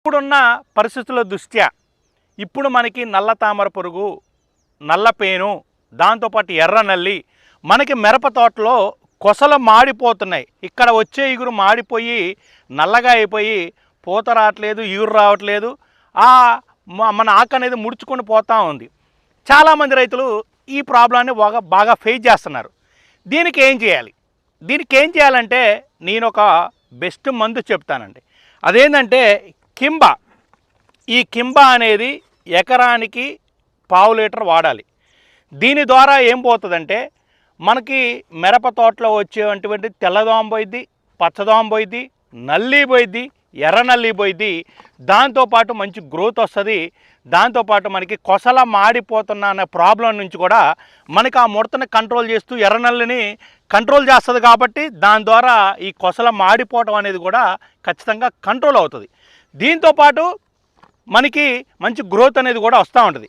ఇప్పుడున్న పరిస్థితుల దృష్ట్యా ఇప్పుడు మనకి నల్ల తామర పురుగు, నల్ల పేను, దాంతోపాటు ఎర్ర నల్లి మనకి మిరప తోటలో కొసలు మాడిపోతున్నాయి. ఇక్కడ వచ్చే ఇగురు మాడిపోయి నల్లగా అయిపోయి పూత రావట్లేదు, ఇగురు రావట్లేదు, మన ఆకు అనేది ముడుచుకొని పోతూ ఉంది. చాలామంది రైతులు ఈ ప్రాబ్లాన్ని బాగా ఫేస్ చేస్తున్నారు. దీనికి ఏం చేయాలి? దీనికి ఏం చేయాలంటే నేను ఒక బెస్ట్ మందు చెప్తానండి. అదేంటంటే కింబా. ఈ కింబా అనేది ఎకరానికి 1/2 లీటర్ వాడాలి. దీని ద్వారా ఏం పోతుందంటే మనకి మిరప తోటలో వచ్చేటువంటి తెల్లదోమ పోయిద్ది, పచ్చదోమ పోయిద్ది, నల్లి పోయిద్ది, ఎర్ర నల్లి పోయిద్ది. దాంతోపాటు మంచి గ్రోత్ వస్తుంది. దాంతోపాటు మనకి కొసల మాడిపోతున్న అనే ప్రాబ్లం నుంచి కూడా మనకి ఆ ముడతని కంట్రోల్ చేస్తూ ఎర్ర నల్లిని కంట్రోల్ చేస్తుంది. కాబట్టి దాని ద్వారా ఈ కొసల మాడిపోవటం అనేది కూడా ఖచ్చితంగా కంట్రోల్ అవుతుంది. దీంతోపాటు మనకి మంచి గ్రోత్ అనేది కూడా వస్తూ ఉంటుంది.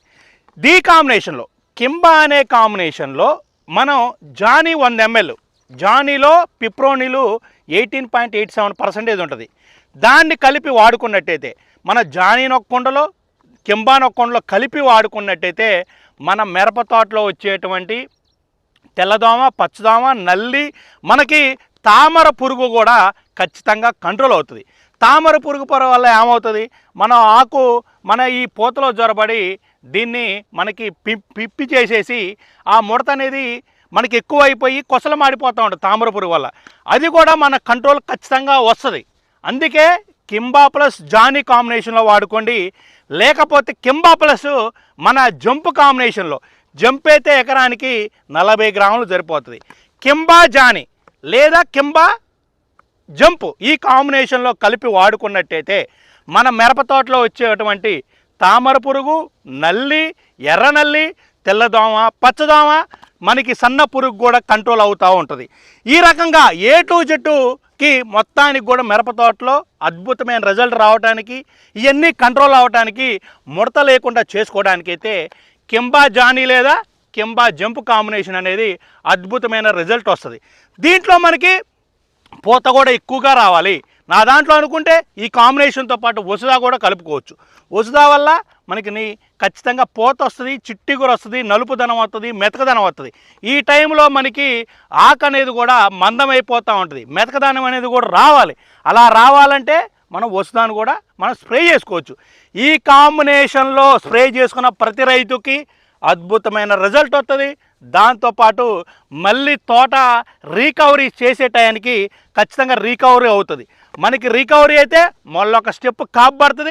దీ కాంబినేషన్లో కింబా అనే కాంబినేషన్లో మనం జానీ 100 ml, జానీలో పిప్రోనిలు 18.87% ఉంటుంది. దాన్ని కలిపి వాడుకున్నట్టయితే మన జానీని ఒక కుండలో, కింబాని ఒక కుండలో కలిపి వాడుకున్నట్టయితే మన మిరప తోటలో వచ్చేటువంటి తెల్లదోమ, పచ్చదోమ, నల్లి, మనకి తామర పురుగు కూడా ఖచ్చితంగా కంట్రోల్ అవుతుంది. తామర పురుగు వల్ల ఏమవుతుంది, మన ఆకు మన ఈ పూతలో జ్వరబడి దీన్ని మనకి పిప్పి చేసేసి ఆ ముడత అనేది మనకి ఎక్కువ అయిపోయి కొసలు మాడిపోతూ ఉంటుంది తామర పురుగు వల్ల. అది కూడా మన కంట్రోల్ ఖచ్చితంగా వస్తుంది. అందుకే కింబా ప్లస్ జానీ కాంబినేషన్లో వాడుకోండి. లేకపోతే కింబా ప్లస్ మన జంపు కాంబినేషన్లో, జంప్ అయితే ఎకరానికి 40 గ్రాములు సరిపోతుంది. కింబా జానీ లేదా కింబా జంపు ఈ కాంబినేషన్లో కలిపి వాడుకున్నట్టయితే మన మిరప తోటలో వచ్చేటువంటి తామర పురుగు, నల్లి, ఎర్ర నల్లి, తెల్లదోమ, పచ్చదోమ, మనకి సన్న పురుగు కూడా కంట్రోల్ అవుతూ ఉంటుంది. ఈ రకంగా A to Z మొత్తానికి కూడా మిరప తోటలో అద్భుతమైన రిజల్ట్ రావడానికి, ఇవన్నీ కంట్రోల్ అవ్వడానికి, ముడత లేకుండా చేసుకోవడానికైతే కింబా జానీ లేదా కింబా జంపు కాంబినేషన్ అనేది అద్భుతమైన రిజల్ట్ వస్తుంది. దీంట్లో మనకి పూత కూడా ఎక్కువగా రావాలి నా దాంట్లో అనుకుంటే ఈ కాంబినేషన్తో పాటు వసుదా కూడా కలుపుకోవచ్చు. వసుదా వల్ల మనకి ఖచ్చితంగా పూత వస్తుంది, చిట్టిగురు వస్తుంది, నలుపుదనం వస్తుంది, మెతకదనం వస్తుంది. ఈ టైంలో మనకి ఆకు అనేది కూడా మందమైపోతూ ఉంటుంది, మెతకదనం అనేది కూడా రావాలి. అలా రావాలంటే మనం వసుదాను కూడా మనం స్ప్రే చేసుకోవచ్చు. ఈ కాంబినేషన్లో స్ప్రే చేసుకున్న ప్రతి రైతుకి అద్భుతమైన రిజల్ట్ వస్తుంది. దాంతోపాటు మళ్ళీ తోట రీకవరీ చేసే టయానికి ఖచ్చితంగా రీకవరీ అవుతుంది. మనకి రీకవరీ అయితే మళ్ళీ ఒక స్టెప్ కాపాడుతుంది.